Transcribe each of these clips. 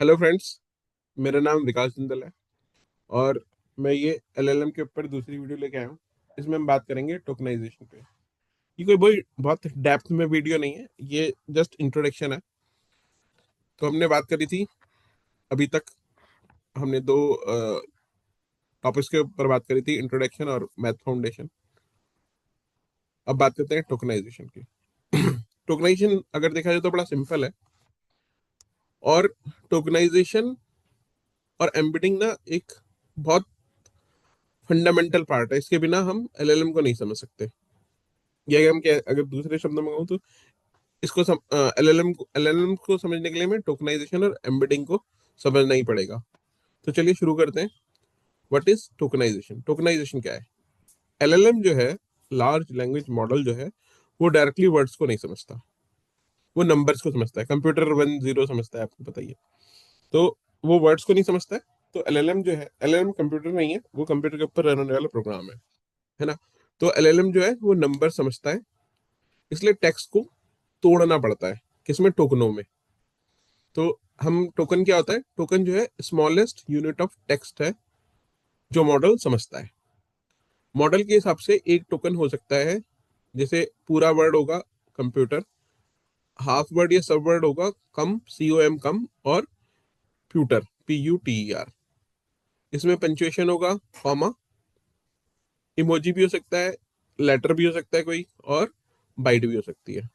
Hello friends. मेरा नाम विकास जिंदल है और मैं ये एलएलएम के ऊपर दूसरी वीडियो लेके आया हूँ। इसमें हम बात करेंगे टोकनाइजेशन पे। ये कोई बहुत डेप्थ में वीडियो नहीं है, ये जस्ट इंट्रोडक्शन है। तो हमने बात करी थी अभी तक, हमने दो टॉपिक्स के ऊपर बात करी थी, इंट्रोडक्शन और मैथ फाउंडेशन। अब बात करते हैं टोकनाइजेशन की। टोकनाइजेशन अगर देखा जाए तो बड़ा सिंपल है। और टोकनाइजेशन और एम्बेडिंग ना एक बहुत फंडामेंटल पार्ट है, इसके बिना हम एलएलएम को नहीं समझ सकते। ये हम क्या, अगर दूसरे शब्दों में कहूँ तो इसको एलएलएम को समझने के लिए हमें टोकनाइजेशन और एम्बेडिंग को समझना ही पड़ेगा। तो चलिए शुरू करते हैं। What is tokenization? टोकनाइजेशन क्या है? एलएलएम जो है, लार्ज लैंग्वेज मॉडल जो है, वो डायरेक्टली वर्ड्स को नहीं समझता, वो नंबर्स को समझता है। कंप्यूटर 1 0 समझता है, आपको बताइए। तो वो वर्ड्स को नहीं समझता है। तो एलएलएम जो है, एलएलएम कंप्यूटर नहीं है, वो कंप्यूटर के ऊपर रन होने वाला प्रोग्राम है ना। तो एलएलएम जो है वो नंबर समझता है, इसलिए टेक्स्ट को तोड़ना पड़ता है, किसमें? टोकनों में। तो हम टोकन क्या होता है? टोकन जो है स्मॉलेस्ट यूनिट ऑफ टेक्स्ट है जो मॉडल समझता है। मॉडल के हिसाब से एक टोकन हो सकता है, जैसे पूरा वर्ड होगा कंप्यूटर, हाफ वर्ड या सब वर्ड होगा कम, COM कम, और प्यूटर PUTER। इसमें पंचुएशन होगा, कॉमा, इमोजी भी हो सकता है, लेटर भी हो सकता है कोई, और बाइट भी हो सकती है।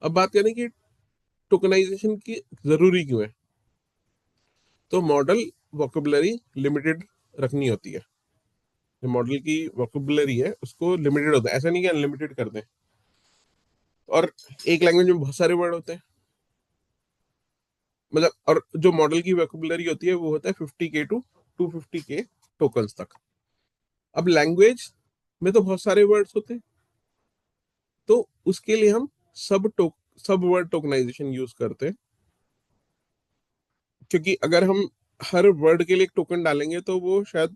अब बात करें कि टोकनाइजेशन की जरूरी क्यों है। तो मॉडल वोकेबुलरी लिमिटेड रखनी होती है। जो मॉडल की वोकेबुलरी है उसको लिमिटेड होता है, ऐसा नहीं कि अनलिमिटेड कर दें। और एक लैंग्वेज में बहुत सारे वर्ड होते हैं, मतलब, और जो मॉडल की वोकेबुलरी होती है वो होता है 50K to 250K टोकन्स तक। अब लैंग्वेज में तो बहुत सारे वर्ड्स होते हैं, तो उसके लिए हम सब वर्ड टोकनाइजेशन यूज करते हैं। क्योंकि अगर हम हर वर्ड के लिए एक टोकन डालेंगे तो वो शायद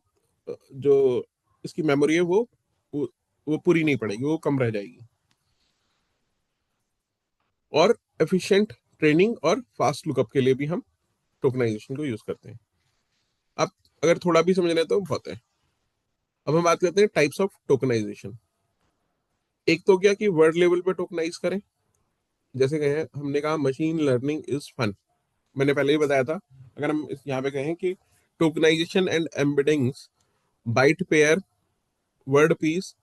जो इसकी मेमोरी है वो, वो पूरी नहीं पड़ेगी, वो कम रह जाएगी। और एफिशिएंट ट्रेनिंग और फास्ट लुकअप के लिए भी हम टोकनाइजेशन को यूज करते हैं। आप अगर थोड़ा भी समझ रहे हैं तो बहुत है। अब हम बात करते हैं टाइप्स ऑफ टोकनाइजेशन। एक तो क्या कि वर्ड लेवल पे टोकनाइज करें, जैसे कहें, हमने कहा मशीन लर्निंग इज फन, मैंने पहले ही बताया था। अगर हम यहाँ पे कहें कि tokenization and embeddings, byte pair, word piece,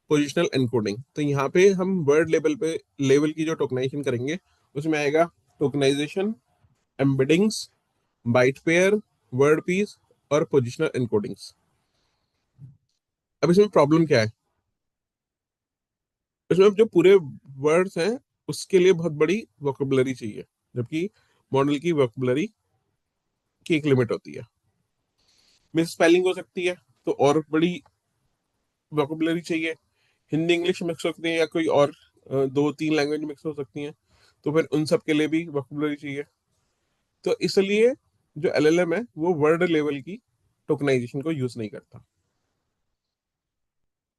positional encoding, तो यहाँ पे हम वर्ड लेवल की जो टोकनाइजेशन करेंगे उसमें आएगा tokenization, embeddings, byte pair, word piece और पोजिशनल एनकोडिंग्स। अब इसमें प्रॉब्लम क्या है? इसमें जो पूरे वर्ड्स हैं उसके लिए बहुत बड़ी वोकेबुलरी चाहिए, जबकि मॉडल की वोकेबुलरी की एक लिमिट होती है। मिस स्पेलिंग हो सकती है, तो और बड़ी वोकेबुलरी चाहिए। हिंदी इंग्लिश मिक्स हो सकती है, या कोई और 2 3 लैंग्वेज मिक्स हो सकती हैं, तो फिर उन सब के लिए भी वोकेबुलरी चाहिए। तो इसलिए जो LLM है वो वर्ड लेवल की टोकनाइजेशन को यूज नहीं करता।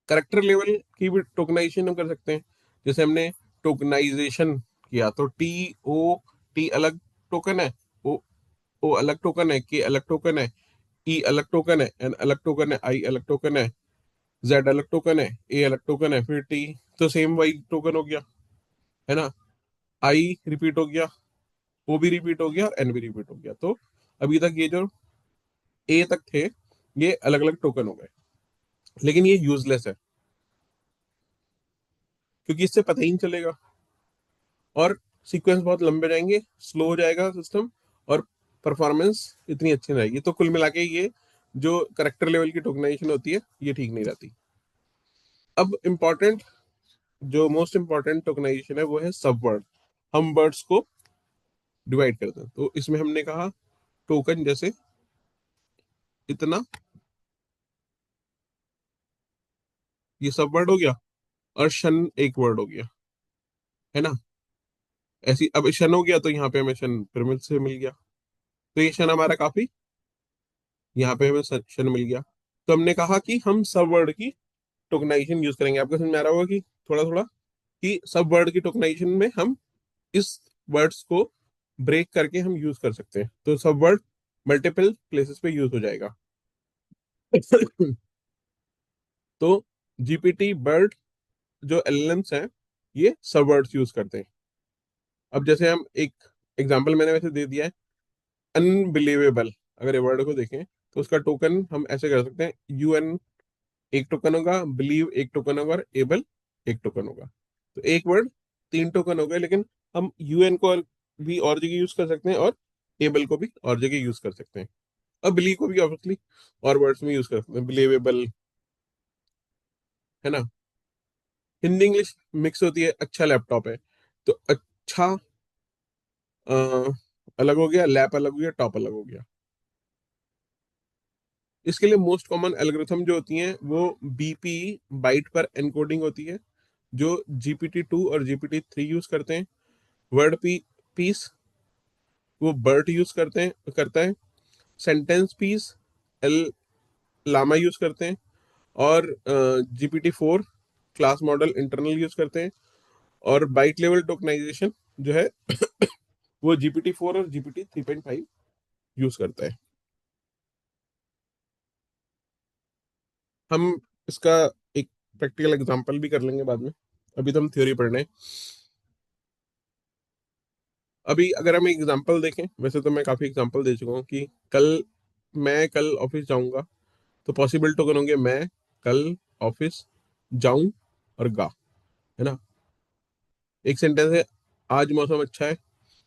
करेक्टर लेवल की भी टोकनाइजेशन हम कर सकते हैं। जैसे हमने टोकनाइजेशन किया तो TOT अलग टोकन है, ओ ओ अलग टोकन है, के अलग टोकन है, ई अलग टोकन है, एन अलग टोकन है, आई अलग टोकन है, जेड अलग टोकन है, ए अलग टोकन है, फिर टी। तो सेम वाई टोकन हो गया, है ना। आई रिपीट हो गया, ओ भी रिपीट हो गया, और एन भी रिपीट हो गया। तो अभी तक ये जो ए तक थे, ये अलग अलग टोकन हो गए, लेकिन ये यूजलेस है क्योंकि इससे पता ही नहीं चलेगा, और सीक्वेंस बहुत लंबे जाएंगे, स्लो हो जाएगा सिस्टम, और परफॉर्मेंस इतनी अच्छी नहीं रहेगी। तो कुल मिला के ये जो करेक्टर लेवल की टोकनाइजेशन होती है ये ठीक नहीं रहती। अब इम्पॉर्टेंट, जो मोस्ट इम्पॉर्टेंट टोकनाइजेशन है वो है सब वर्ड। हम वर्ड्स को डिवाइड करते हैं, तो इसमें हमने कहा टोकन, जैसे इतना, ये सब वर्ड हो गया, और शन एक वर्ड हो गया, है ना। ऐसी अब शन हो गया तो यहाँ पे हमें शन पिरामिड से मिल गया, तो ये शन हमारा काफी, यहाँ पे हमें शन मिल गया। तो हमने कहा कि हम सब वर्ड की टोकनाइजेशन यूज करेंगे। आपको समझ में आ रहा होगा कि थोड़ा थोड़ा, कि सब वर्ड की टोकनाइजेशन में हम इस वर्ड्स को ब्रेक करके हम यूज कर सकते हैं, तो सब वर्ड मल्टीपल प्लेसेस पे यूज हो जाएगा। तो जीपीटी बर्ड जो एलएलएम्स हैं, ये सब वर्ड्स यूज करते हैं। अब जैसे हम एक एग्जांपल मैंने वैसे दे दिया है, अनबिलीवेबल। अगर ये वर्ड को देखें तो उसका टोकन हम ऐसे कर सकते हैं, यूएन एक टोकन होगा, बिलीव एक टोकन होगा, और एबल एक टोकन होगा। तो एक वर्ड तीन टोकन हो गए, लेकिन हम यूएन को भी और जगह यूज कर सकते हैं, और एबल को भी और जगह यूज कर सकते हैं, और बिलीव को भी ऑब्वियसली और वर्ड्स में यूज कर सकते हैं, बिलीवेबल, है ना। हिंदी इंग्लिश मिक्स होती है, अच्छा लैपटॉप है, तो अच्छा अ, अलग हो गया, लैप अलग हो गया, टॉप अलग हो गया। इसके लिए मोस्ट कॉमन एल्गोरिथम जो होती हैं वो बीपी, बाइट पर एनकोडिंग होती है, जो GPT-2 और GPT-3 यूज करते हैं। वर्ड पीस वो बर्ट यूज करता है। Sentence piece L Llama use करते हैं। और GPT-4 class model internal use करते हैं। और बाइट लेवल टोकनाइजेशन जो है वो GPT-4 और GPT-3.5 यूज करता है। हम इसका एक प्रैक्टिकल एग्जांपल भी कर लेंगे बाद में, अभी तो हम थ्योरी पढ़ रहे हैं। अभी अगर हम एग्जांपल देखें, वैसे तो मैं काफी एग्जांपल दे चुका हूँ कि मैं कल ऑफिस जाऊंगा, तो पॉसिबल टोकन होंगे मैं कल ऑफिस जाऊं और गा, है ना। एक सेंटेंस है, आज मौसम अच्छा है,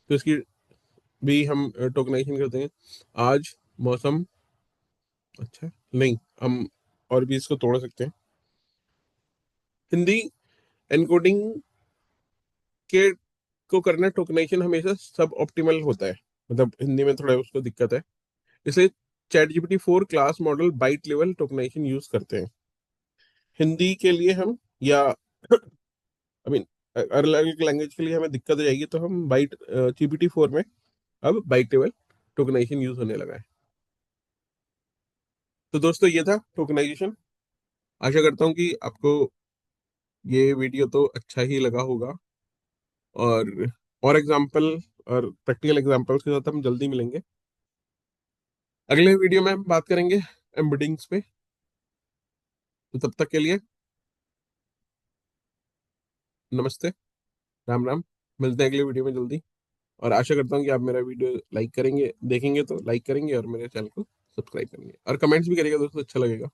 तो इसकी भी हम टोकनाइजेशन करते हैं, आज मौसम अच्छा है। नहीं, हम और भी इसको तोड़ सकते हैं। हिंदी एनकोडिंग के को करना टोकनाइजेशन हमेशा सब ऑप्टिमल होता है, मतलब हिंदी में थोड़ा उसको दिक्कत है, इसलिए ChatGPT-4 class model byte level tokenization use करते हैं हिंदी के लिए हम, या आई मीन अलग अलग लैंग्वेज के लिए हमें दिक्कत हो जाएगी, तो हम बाइट GPT-4 में अब बाइट लेवल टोकनाइजेशन यूज होने लगा है। तो दोस्तों ये था टोकनाइजेशन। आशा करता हूँ कि आपको ये वीडियो तो अच्छा ही लगा होगा, और एग्जाम्पल और प्रैक्टिकल एग्जाम्पल्स के साथ हम जल्दी मिलेंगे। अगले वीडियो में हम बात करेंगे एम्बेडिंग्स पे। तो तब तक के लिए नमस्ते, राम राम। मिलते हैं अगले वीडियो में जल्दी, और आशा करता हूँ कि आप मेरा वीडियो लाइक करेंगे, देखेंगे तो लाइक करेंगे, और मेरे चैनल को सब्सक्राइब करेंगे, और कमेंट्स भी करिएगा दोस्तों, अच्छा लगेगा।